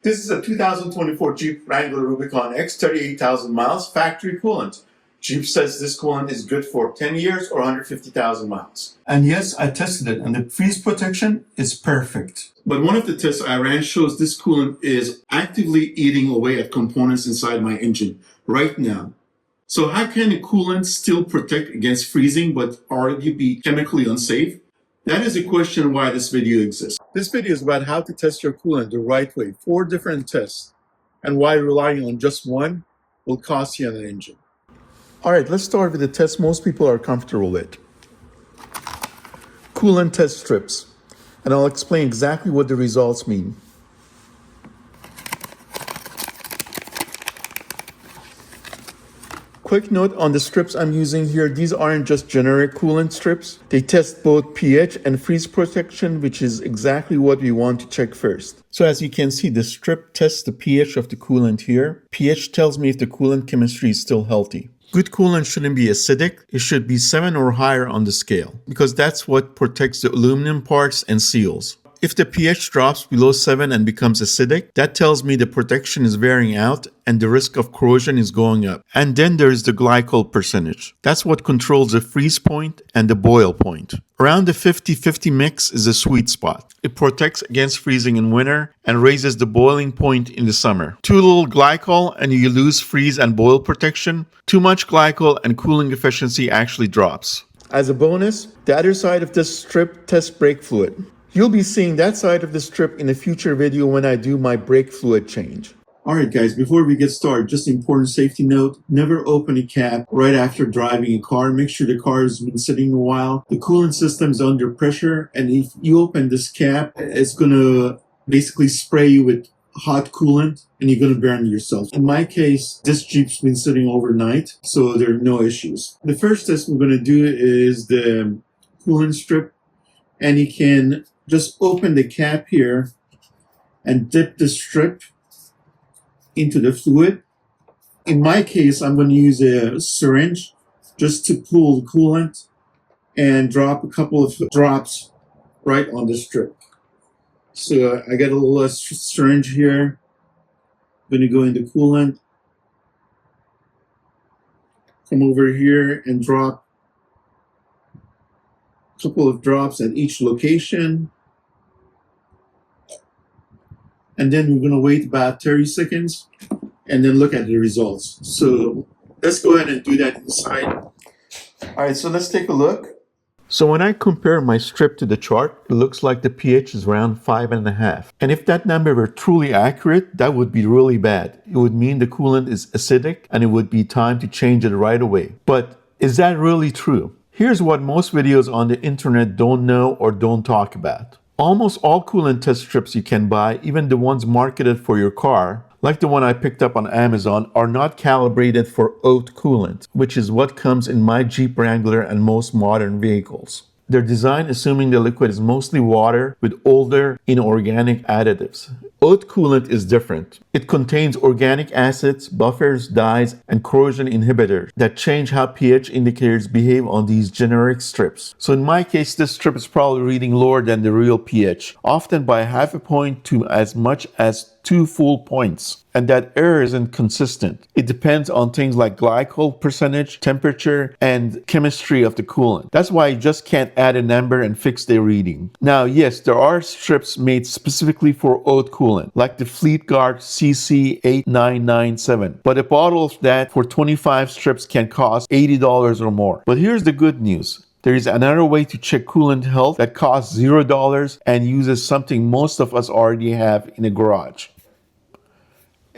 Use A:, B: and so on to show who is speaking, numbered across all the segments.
A: This is a 2024 Jeep Wrangler Rubicon X, 38,000 miles, factory coolant. Jeep says this coolant is good for 10 years or 150,000 miles. And yes, I tested it, and the freeze protection is perfect. But one of the tests I ran shows this coolant is actively eating away at components inside my engine right now. So how can a coolant still protect against freezing but already be chemically unsafe? That is a question why this video exists. This video is about how to test your coolant the right way, 4 different tests, and why relying on just one will cost you on an engine. All right, let's start with the test most people are comfortable with. Coolant test strips, and I'll explain exactly what the results mean. Quick note on the strips I'm using here, these aren't just generic coolant strips. They test both pH and freeze protection, which is exactly what we want to check first. So as you can see, the strip tests the pH of the coolant here. pH tells me if the coolant chemistry is still healthy. Good coolant shouldn't be acidic. It should be 7 or higher on the scale, because that's what protects the aluminum parts and seals. If the pH drops below 7 and becomes acidic, that tells me the protection is wearing out and the risk of corrosion is going up. And then there's the glycol percentage. That's what controls the freeze point and the boil point. Around the 50-50 mix is a sweet spot. It protects against freezing in winter and raises the boiling point in the summer. Too little glycol and you lose freeze and boil protection. Too much glycol and cooling efficiency actually drops. As a bonus, the other side of this strip tests brake fluid. You'll be seeing that side of the strip in a future video when I do my brake fluid change. Alright guys, before we get started, just an important safety note. Never open a cap right after driving a car. Make sure the car has been sitting a while. The coolant system is under pressure, and if you open this cap, it's going to basically spray you with hot coolant and you're going to burn yourself. In my case, this Jeep's been sitting overnight, so there are no issues. The first test we're going to do is the coolant strip, and you can just open the cap here and dip the strip into the fluid. In my case, I'm going to use a syringe just to pull the coolant and drop a couple of drops right on the strip. So I got a little syringe here. I'm going to go in the coolant, come over here and drop a couple of drops at each location. And then we're going to wait about 30 seconds and then look at the results. So let's go ahead and do that inside. All right, so let's take a look. So when I compare my strip to the chart, it looks like the pH is around 5.5. And if that number were truly accurate, that would be really bad. It would mean the coolant is acidic and it would be time to change it right away. But is that really true? Here's what most videos on the internet don't know or don't talk about. Almost all coolant test strips you can buy, even the ones marketed for your car, like the one I picked up on Amazon, are not calibrated for oat coolant, which is what comes in my Jeep Wrangler and most modern vehicles. They're designed assuming the liquid is mostly water with older inorganic additives. Oat coolant is different. It contains organic acids, buffers, dyes, and corrosion inhibitors that change how pH indicators behave on these generic strips. So in my case, this strip is probably reading lower than the real pH, often by 0.5 point to as much as 2 full points. And that error isn't consistent. It depends on things like glycol percentage, temperature, and chemistry of the coolant. That's why you just can't add a number and fix the reading. Now, yes, there are strips made specifically for oat coolant, like the Fleetguard CC8997. But a bottle of that for 25 strips can cost $80 or more. But here's the good news. There is another way to check coolant health that costs $0 and uses something most of us already have in a garage.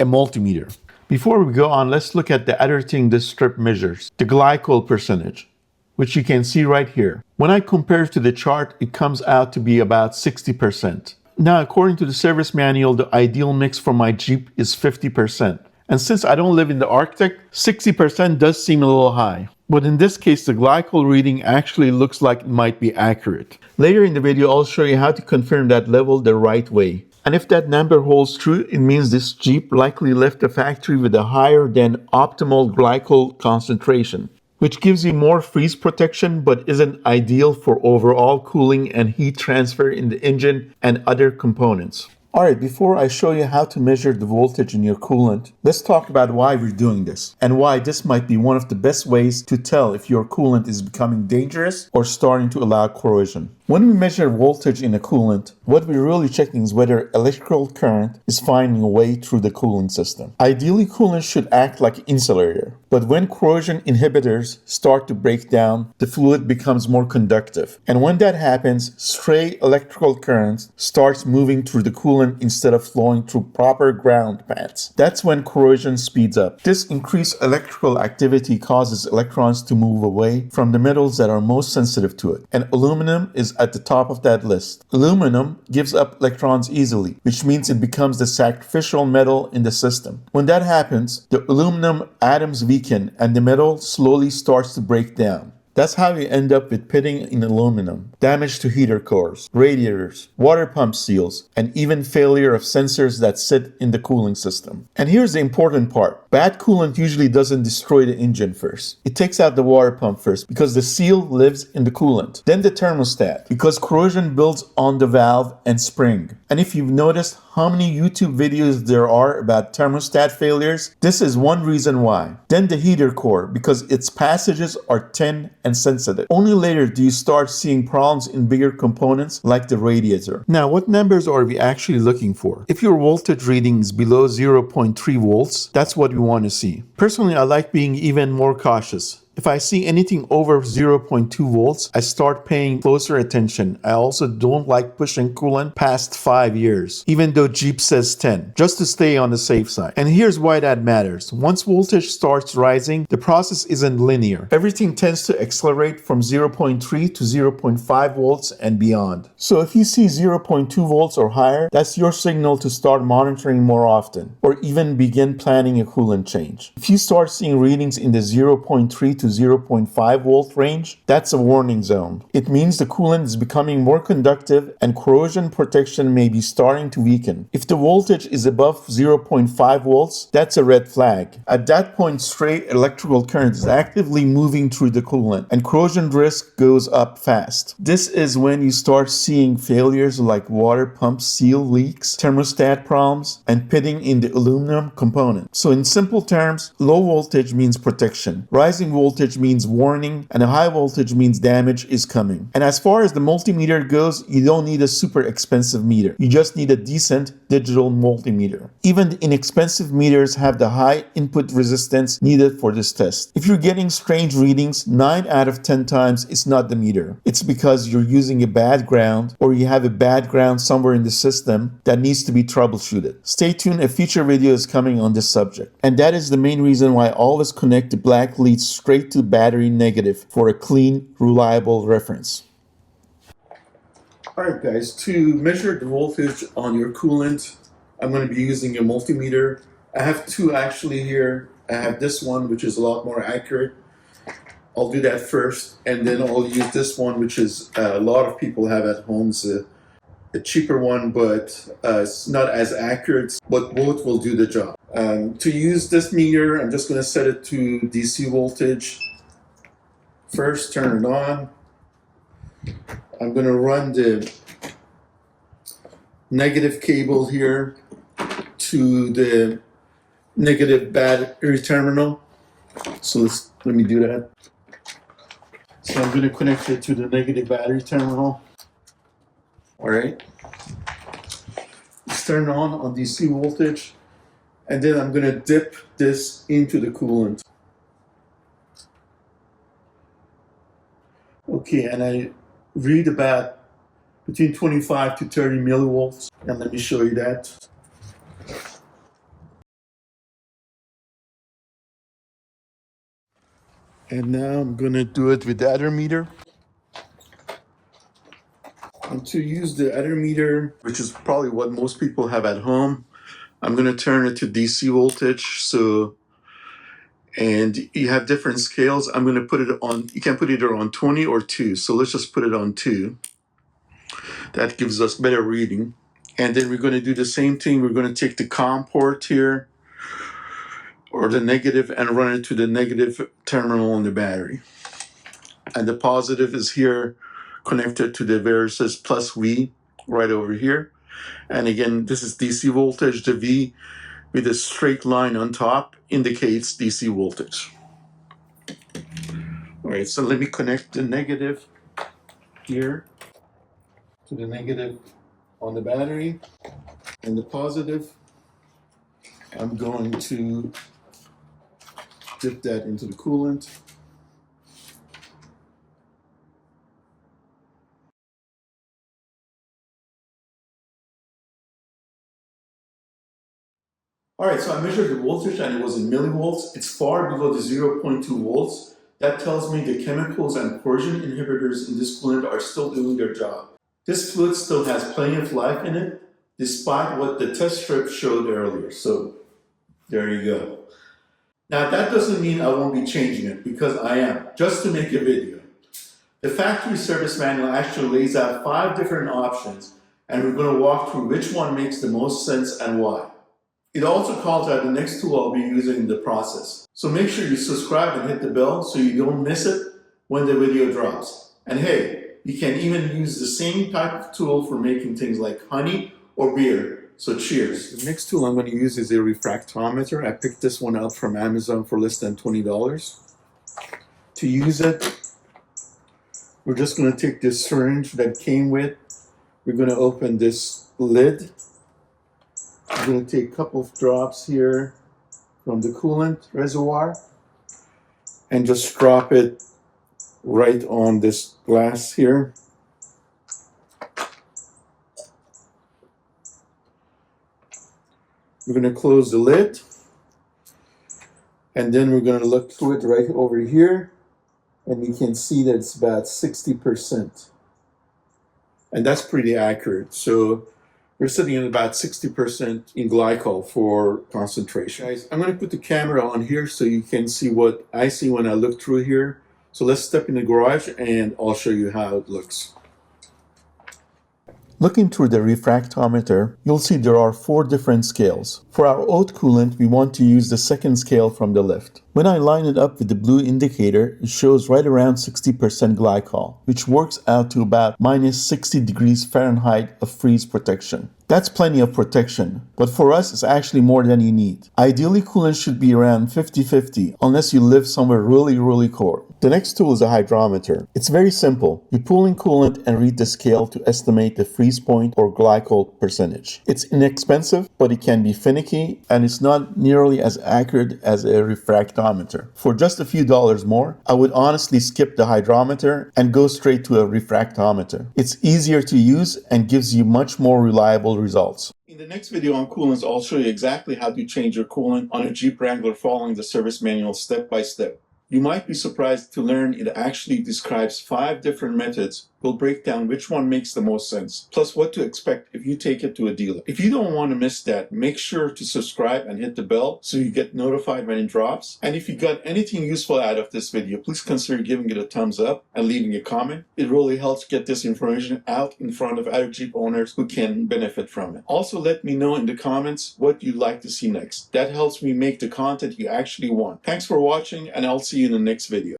A: A multimeter. Before we go on, let's look at the other thing this strip measures, the glycol percentage, which you can see right here. When I compare it to the chart, it comes out to be about 60%. Now, according to the service manual, the ideal mix for my Jeep is 50%. And since I don't live in the Arctic, 60% does seem a little high. But in this case, the glycol reading actually looks like it might be accurate. Later in the video, I'll show you how to confirm that level the right way. And if that number holds true, it means this Jeep likely left the factory with a higher than optimal glycol concentration, which gives you more freeze protection but isn't ideal for overall cooling and heat transfer in the engine and other components. Alright, before I show you how to measure the voltage in your coolant, let's talk about why we're doing this and why this might be one of the best ways to tell if your coolant is becoming dangerous or starting to allow corrosion. When we measure voltage in a coolant, what we're really checking is whether electrical current is finding a way through the cooling system. Ideally, coolant should act like an insulator, but when corrosion inhibitors start to break down, the fluid becomes more conductive. And when that happens, stray electrical current starts moving through the coolant instead of flowing through proper ground paths. That's when corrosion speeds up. This increased electrical activity causes electrons to move away from the metals that are most sensitive to it, and aluminum is at the top of that list. Aluminum gives up electrons easily, which means it becomes the sacrificial metal in the system. When that happens, the aluminum atoms weaken and the metal slowly starts to break down. That's how you end up with pitting in aluminum, damage to heater cores, radiators, water pump seals, and even failure of sensors that sit in the cooling system. And here's the important part. Bad coolant usually doesn't destroy the engine first. It takes out the water pump first because the seal lives in the coolant. Then the thermostat, because corrosion builds on the valve and spring. And if you've noticed how many YouTube videos there are about thermostat failures, this is one reason why. Then the heater core, because its passages are thin and sensitive. Only later do you start seeing problems in bigger components like the radiator. Now, what numbers are we actually looking for? If your voltage reading is below 0.3 volts, that's what we want to see. Personally, I like being even more cautious. If I see anything over 0.2 volts, I start paying closer attention. I also don't like pushing coolant past 5 years, even though Jeep says 10, just to stay on the safe side. And here's why that matters. Once voltage starts rising, the process isn't linear. Everything tends to accelerate from 0.3 to 0.5 volts and beyond. So if you see 0.2 volts or higher, that's your signal to start monitoring more often, or even begin planning a coolant change. If you start seeing readings in the 0.3 to 0.5 volt range, that's a warning zone. It means the coolant is becoming more conductive and corrosion protection may be starting to weaken. If the voltage is above 0.5 volts, that's a red flag. At that point, stray electrical current is actively moving through the coolant and corrosion risk goes up fast. This is when you start seeing failures like water pump seal leaks, thermostat problems, and pitting in the aluminum component. So in simple terms, low voltage means protection. Rising voltage means warning, and a high voltage means damage is coming. And as far as the multimeter goes, you don't need a super expensive meter. You just need a decent digital multimeter. Even the inexpensive meters have the high input resistance needed for this test. If you're getting strange readings, 9 out of 10 times it's not the meter. It's because you're using a bad ground or you have a bad ground somewhere in the system that needs to be troubleshooted. Stay tuned, a future video is coming on this subject. And that is the main reason why I always connect the black leads straight to battery negative for a clean, reliable reference. Alright guys, to measure the voltage on your coolant, I'm going to be using a multimeter. I have two actually here. I have this one which is a lot more accurate. I'll do that first, and then I'll use this one which is a lot of people have at home. It's a cheaper one, but it's not as accurate, but both will do the job. To use this meter, I'm just going to set it to DC voltage. First, turn it on. I'm going to run the negative cable here to the negative battery terminal. So let me do that. So I'm going to connect it to the negative battery terminal. All right. Let's turn on DC voltage. And then I'm going to dip this into the coolant. Okay, and I read about between 25 to 30 millivolts. And let me show you that. And now I'm going to do it with the Hydrometer. And to use the Hydrometer, which is probably what most people have at home, I'm going to turn it to DC voltage. And you have different scales. I'm going to put it on, you can put it either on 20 or 2. So let's just put it on 2. That gives us better reading. And then we're going to do the same thing. We're going to take the COM port here, or the negative, and run it to the negative terminal on the battery. And the positive is here connected to the where it says plus V right over here. And again, this is DC voltage. The V with a straight line on top indicates DC voltage. All right, so let me connect the negative here to the negative on the battery, and the positive, I'm going to dip that into the coolant. All right, so I measured the voltage and it was in millivolts. It's far below the 0.2 volts. That tells me the chemicals and corrosion inhibitors in this coolant are still doing their job. This fluid still has plenty of life in it, despite what the test strip showed earlier. So there you go. Now that doesn't mean I won't be changing it, because I am, just to make a video. The factory service manual actually lays out 5 different options, and we're going to walk through which one makes the most sense and why. It also calls out the next tool I'll be using in the process. So make sure you subscribe and hit the bell so you don't miss it when the video drops. And hey, you can even use the same type of tool for making things like honey or beer. So cheers. The next tool I'm going to use is a refractometer. I picked this one up from Amazon for less than $20. To use it, we're just going to take this syringe that came with. We're going to open this lid. I'm going to take a couple of drops here from the coolant reservoir and just drop it right on this glass here. We're going to close the lid, and then we're going to look through it right over here, and you can see that it's about 60%. And that's pretty accurate. So we're sitting at about 60% in glycol for concentration. Guys, I'm going to put the camera on here so you can see what I see when I look through here. So let's step in the garage and I'll show you how it looks. Looking through the refractometer, you'll see there are 4 different scales. For our oat coolant, we want to use the second scale from the left. When I line it up with the blue indicator, it shows right around 60% glycol, which works out to about minus 60 degrees Fahrenheit of freeze protection. That's plenty of protection, but for us it's actually more than you need. Ideally, coolant should be around 50-50, unless you live somewhere really cold. The next tool is a hydrometer. It's very simple. You pull in coolant and read the scale to estimate the freeze point or glycol percentage. It's inexpensive, but it can be finicky, and it's not nearly as accurate as a refractometer. For just a few dollars more, I would honestly skip the hydrometer and go straight to a refractometer. It's easier to use and gives you much more reliable results. In the next video on coolants, I'll show you exactly how to change your coolant on a Jeep Wrangler following the service manual step by step. You might be surprised to learn it actually describes 5 different methods. We'll break down which one makes the most sense, plus what to expect if you take it to a dealer. If you don't want to miss that, make sure to subscribe and hit the bell so you get notified when it drops. And if you got anything useful out of this video, please consider giving it a thumbs up and leaving a comment. It really helps get this information out in front of other Jeep owners who can benefit from it. Also, let me know in the comments what you'd like to see next. That helps me make the content you actually want. Thanks for watching, and I'll see you in the next video.